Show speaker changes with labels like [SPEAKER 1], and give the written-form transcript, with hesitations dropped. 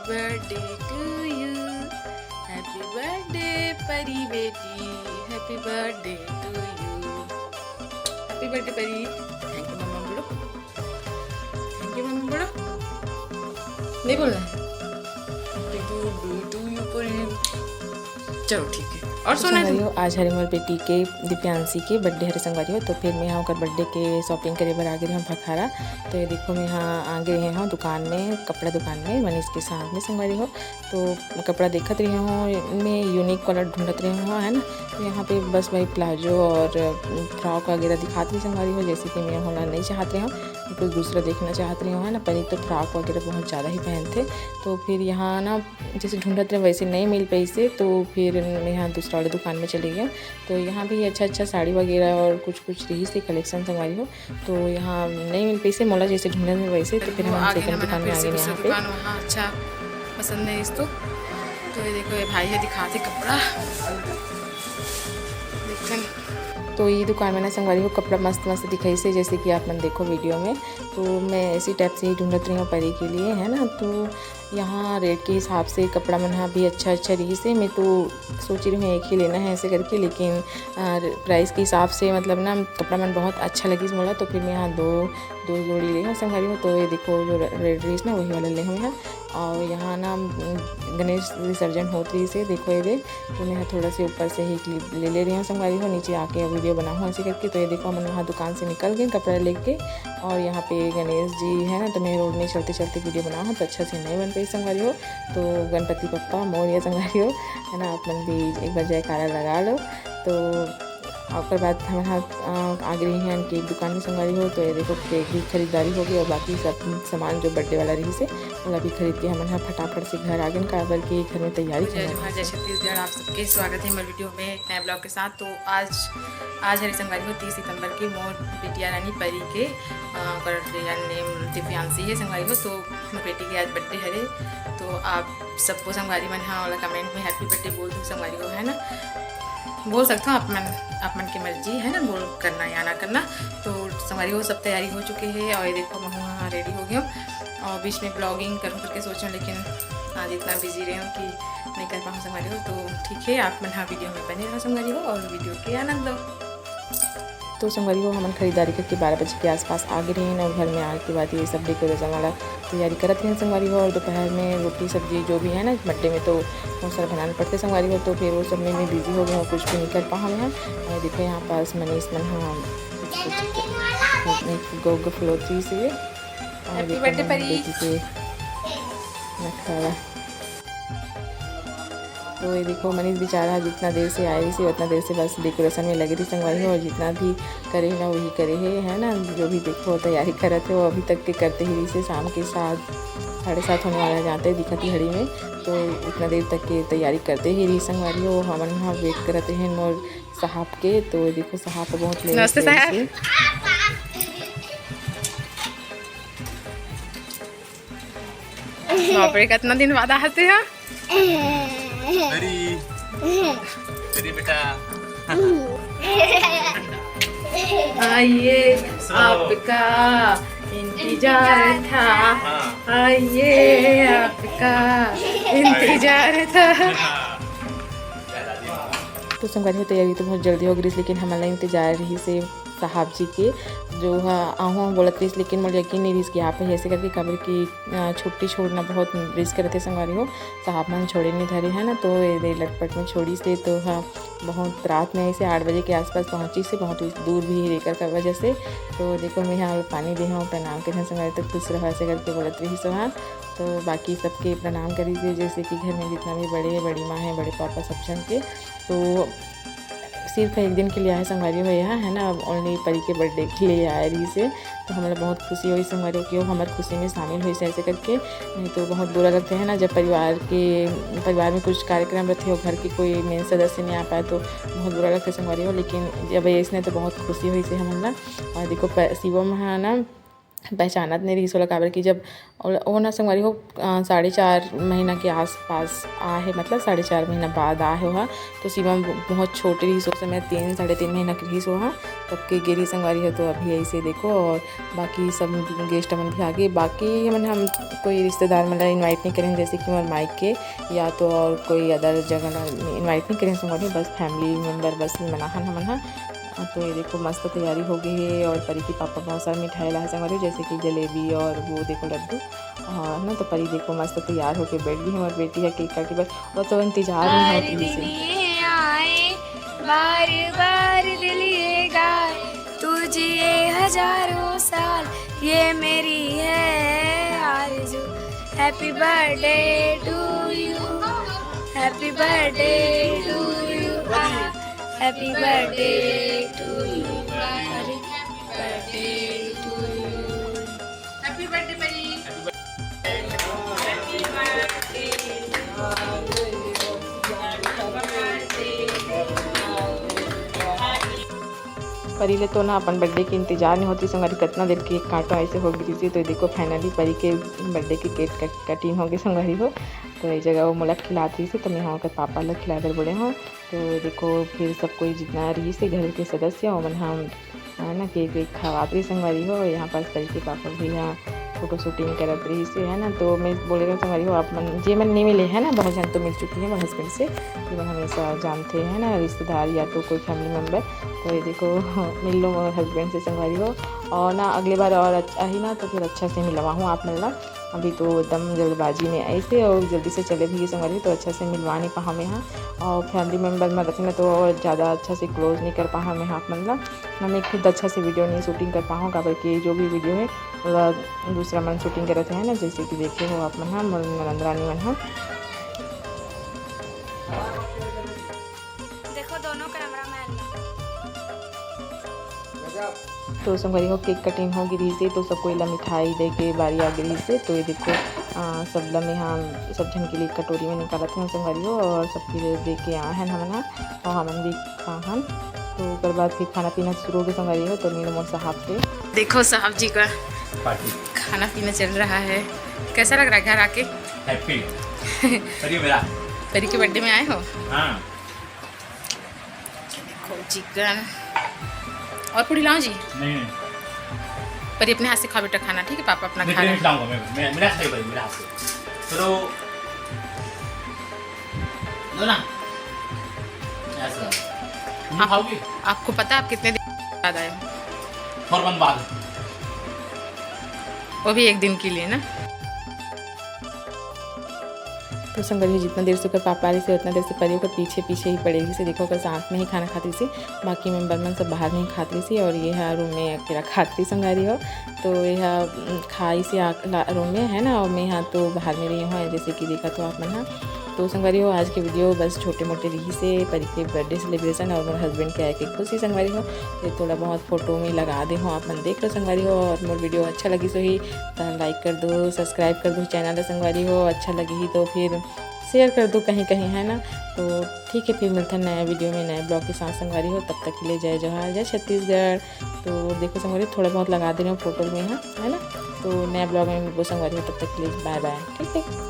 [SPEAKER 1] Birthday to you, happy birthday Pari बेटी, happy birthday to you, happy birthday Pari. Thank you मम्मा बोलो, thank you मम्मा बोलो, नहीं बोलना है। हैप्पी बर्थडे टू यू परी। चलो ठीक है। और सोना आज हरे मोर बेटी के दिव्यांशी के बर्थडे हरे संगवारी हो, तो फिर मैं यहाँ बर्थडे के शॉपिंग करे बर आ गए हम भखारा। तो ये देखो मैं यहाँ आ गए हैं दुकान में, कपड़ा दुकान में मनीष के साथ में संगवारी हो। तो कपड़ा देखत रही हूँ, मैं यूनिक कलर ढूंढत रही हूँ, है ना। तो यहाँ पे बस वही प्लाजो और फ्रॉक वगैरह दिखाती रही संगवारी हो, जैसे कि मैं होना नहीं चाहत रही हूँ, कुछ दूसरा देखना चाहत रही हूँ, है ना। पहले तो फ्रॉक वगैरह बहुत ज़्यादा ही पहनते, तो फिर यहाँ ना जैसे ढूंढत रहे वैसे नहीं मिल पाई से, तो फिर मैं यहाँ दूसरा वाले दुकान में चली गई। तो यहाँ भी अच्छा साड़ी वगैरह और कुछ रही से कलेक्शन संगवारी हो, तो यहाँ नहीं मिल पाई से मोला जैसे ढूंढे में वैसे। तो फिर हम सेकंड दुकान में आ गए यहाँ पे। वहाँ अच्छा पसंद है इसको। तो ये देखो ये भाई है दिखाते कपड़ा, तो ये दुकान में ना संगवारी हो कपड़ा मस्त दिखाई से, जैसे कि आप मन देखो वीडियो में। तो मैं ऐसी टाइप से ही ढूंढत रही हूँ परी के लिए, है ना। तो यहाँ रेट के हिसाब से कपड़ा मन भी अच्छा रही से। मैं तो सोच रही हूँ एक ही लेना है ऐसे करके, लेकिन प्राइस के हिसाब से मतलब ना कपड़ा मन बहुत अच्छा लगी मोला। तो फिर मैं यहाँ दो जोड़ी ले हूँ संगवारी हो। तो ये देखो जो रेड ड्रेस ना वही वाला ले हूँ यहाँ। और यहाँ ना गणेश विसर्जन होती से देखो ये दे, तो मैं थोड़ा से ऊपर से ही क्लिप ले रही हूँ संगवारी हो, नीचे आके वीडियो बनाऊँ ऐसे करके। तो ये देखो हम वहाँ दुकान से निकल गए कपड़ा लेके, और यहाँ पे गणेश जी है ना। तो मैं रोड में चलते वीडियो बनाऊँ तो अच्छा से नहीं बन पाई संगवारी हो। तो गणपति बप्पा मोरिया संगवारी हो, है ना। आप मन भी एक बार जयकारा लगा लो। तो और बाद हम आ गए हैं केक दुकान में संगवारी हो। तो ये देखो केक भी खरीदारी हो गई, और बाकी सब सामान जो बर्थडे वाला रही से वो भी खरीद के हम यहाँ फटाफट से घर आ गए, काबर के घर में तैयारी। जय छत्तीसगढ़, आप सबके स्वागत है मेरे वीडियो में नए ब्लॉग के साथ। तो आज हरी संगवारी हो 30 सितंबर की मोर बिटिया रानी परी के नेम दिव्यांशी है संगवारी हो। तो मेरी बेटी की आज बर्थडे हरे, तो आप सबको संगवारी मन हाँ वाला कमेंट में हैप्पी बर्थडे बोल दो संगवारी हो, है ना। बोल सकता हूँ आप मन की मर्जी है ना, बोल करना या ना करना। तो संगवारी हो सब तैयारी हो चुकी है, और ये देखो मैं वहाँ रेडी हो गई हूँ। और बीच में ब्लॉगिंग करूँ करके सोचूँ, लेकिन आज इतना बिजी रही हूँ कि नहीं कर पाऊँ संगवारी हो। तो ठीक है, आप मन हाँ वीडियो में बने रहो संगवारी हो, और वीडियो के आनंद लो। तो संगवारी हो हम खरीदारी करके 12 बजे के आसपास आ गए रही, और घर में आने के बाद ये सब डेकोरेशन वाला तैयारी करत रही संगवारी हो। और दोपहर में रोटी सब्जी जो भी है ना बर्थडे में तो बहुत सारा बनाना पड़ते संगवारी हो। तो फिर वो सब में मैं बिजी हो गई हूँ, कुछ भी नहीं कर पाऊँ यहाँ। और देखो यहाँ पास मनीष मन हाँ गो फ्लोथी से, और बेटी के नखरा। तो ये देखो मनीष बेचारा जितना देर से आए से उतना देर से बस डेकोरेशन में लगे रही संगवारी हो, और जितना भी करे ना वही करे है ना। जो भी देखो तैयारी करते हो अभी तक के करते ही से, शाम के 7-7:30 होने वाला जाते दिखती हड़ी में। तो उतना देर तक के तैयारी करते ही रही संगवारी हो। हम वहाँ वेट करते हैं मोर साहब के। तो देखो साहब को बहुत लेट कितना दिन बाद आते हैं बेटा। आइए आपका इंतजार था, आइए आपका इंतजार था। तो संगवारी हो तैयारी तो बहुत जल्दी हो गई, लेकिन हमारा इंतजार रही से साहब जी के जो आहूँ बोलत रही, लेकिन मुझे यकीन नहीं रही कि आप ऐसे करके खबर की छुट्टी छोड़ना बहुत रिस्क रहते संगवारी हो। साहब मन छोड़े नहीं धरे है ना, तो ये लटपट में छोड़ी से। तो हाँ बहुत रात में ऐसे 8 बजे के आसपास पहुँची से, बहुत दूर भी रेकर का वजह से। तो देखो मैं यहाँ पानी दे हूँ प्रणाम के संगवारी तक खुश रहा ऐसे करके बोलत रही सो। हाँ तो बाकी सबके प्रणाम करी से, जैसे कि घर में जितना भी बड़ी माँ हैं, बड़े पापा सब जन के। तो सिर्फ एक दिन के लिए आए संगवारी हो यहाँ, है ना। ओनली परी के बर्थडे के लिए आए रही से। तो हमें बहुत खुशी हुई संगवारी कि वो हमारी खुशी में शामिल हुई से ऐसे करके। नहीं तो बहुत बुरा लगता है ना जब परिवार में कुछ कार्यक्रम रहते हो, घर के कोई मेन सदस्य नहीं आ पाए, तो बहुत बुरा लगता है संगवारी हो। लेकिन जब इसने तो बहुत खुशी हुई से हमारा। और देखो शिवम है ना पहचानत नहीं रही सोलह काबर की जब वो ना संगवारी हो 4.5 महीना के आसपास आहे, मतलब 4.5 महीना बाद आहे हो। तो सीमा बहुत छोटी रही सो समय 3-3.5 महीना की रही सो। तब के गिरी संगवारी हो। तो अभी ऐसे देखो, और बाकी सब गेस्ट मन भी आगे। बाकी मन हम कोई रिश्तेदार मतलब इन्वाइट नहीं करें, जैसे कि हमारे माइक के या तो और कोई अदर जगह इन्वाइट नहीं करें संगवारी, बस फैमिली मेम्बर बस मनाहन हमन। तो ये देखो मस्त तैयारी हो गई है। और परी की पापा बहुत सारा मिठाई लाए संगवारी, जैसे कि जलेबी और वो देखो लड्डू है ना। तो परी देखो मस्त तैयार होके बैठ गई है, और बेटी है केक काटी बस। और तो इंतजार नहीं होती से
[SPEAKER 2] बार बार दिल ये गाए तुझे हजारों साल, ये मेरी है आरज़ू। Happy birthday to you, happy birthday to you, happy birthday to you, happy birthday to you, happy birthday Pari.
[SPEAKER 1] Pari ले तो ना अपन बर्थडे के इंतजार नहीं होती संगवारी, कितना देर केक काटो ऐसे हो गई थी। तो देखो फाइनली परी के बर्थडे की केक कटिंग हो गई संगवारी हो। तो ये जगह वो मोला खिलाती थी, तो मैं वहाँ कर पापा लोग खिला कर बड़े हों। तो देखो फिर सब कोई जितना रही से घर के सदस्य हो मन हम ना केक वेक खवाती संगवारी हो। यहाँ पास परी के पापा भी यहाँ फोटो शूटिंग करत रही से है ना। तो मैं बोले रहा संगवारी हो आप मन जे मन नहीं मिले है ना, बहुत जन तो मिल चुकी है मेरे हस्बैंड से, जो मन हमेशा जानते हैं ना रिश्तेदार या तो कोई फैमिली मेम्बर। तो ये देखो मिल लो मेरे हस्बैंड से संगवारी हो। और ना अगली बार और अच्छा ही ना, तो फिर अच्छा से मिलवा हूँ आप मिलना। अभी तो एकदम जल्दबाजी में ऐसे और जल्दी से चले भी संगवारी, तो अच्छा से मिलवा नहीं पा मैं यहाँ। और फैमिली मेम्बर में रखना तो और ज़्यादा अच्छा से क्लोज नहीं कर पा मैं यहाँ मतलब मैं खुद अच्छा से वीडियो नहीं शूटिंग कर पाऊँ, काबर कि जो भी वीडियो है वो दूसरा मन शूटिंग करते हैं ना, जैसे कि देखे हो आप मन हाँ नरेंद्रानी मन हाँ।
[SPEAKER 2] देखो दोनों कैमरामैन
[SPEAKER 1] तो संगवारी हो केक कटिंग हो गिरी से, तो सबको इला मिठाई दे के बारी आ गई से। तो ये देखो सब ला में हम सब जन के लिए कटोरी में निकाला थे संगवारी हो, और सब फिर दे के आए हैं हमन और हमन भी खाहन। तो उसके बाद फिर खाना पीना शुरू हो गया संगवारी हो। तो नीलू मोर साहब से देखो साहब जी का खाना पीना चल रहा है। कैसा लग रहा है घर आके?
[SPEAKER 3] हैप्पी
[SPEAKER 1] परी के बर्थडे में आए हो?
[SPEAKER 3] हाँ।
[SPEAKER 1] देखो चिकन और पूरी लाओ जी।
[SPEAKER 3] नहीं
[SPEAKER 1] परी अपने हाथ से खा बेटा खाना, ठीक है? पापा अपना खा
[SPEAKER 3] नहीं खिलाऊंगा मैं मेरा हाथ से मेरा हाथ से चलो लो ना ऐसा तुम खाओगी?
[SPEAKER 1] आपको पता आप कितने दिन बाद आए हो?
[SPEAKER 3] फौरन बाद,
[SPEAKER 1] वो भी एक दिन के लिए ना। तो संगवारी जितना देर से कर पापा रही से उतना देर से परी को पीछे पीछे ही पड़ेगी से। देखो कर साथ में ही खाना खाती सी, बाकी मेम्बर मन सब बाहर में ही खाती सी, और ये है रूम में अकेला खाती संगवारी हो। तो यह खाई से रूम में है ना, और मैं यहाँ तो बाहर में रही हूँ जैसे कि देखा तो आप मन हाँ। तो संगवारी हो आज के वीडियो बस छोटे मोटे रही से परी के बर्थडे सेलिब्रेशन और मेरे हस्बैंड के आए के खुशी संगवारी हो। ये थोड़ा बहुत फोटो में लगा दे हो आप मन देख लो संगवारी हो। और मोर वीडियो अच्छा लगी सो ही तो लाइक कर दो, सब्सक्राइब कर दो चैनल संगवारी हो। अच्छा लगी ही तो फिर शेयर कर दो कहीं कहीं है ना। तो ठीक है, फिर मिलते हैं नया वीडियो में नए ब्लॉग के साथ संगवारी हो। तब तक के लिए जय जोहार, जय छत्तीसगढ़। तो देखो संगवारी थोड़ा बहुत लगा दे रहे हो फोटो में है ना। तो नया ब्लॉग में मिलो संगवारी हो, तब तक के लिए बाय बाय, ठीक है।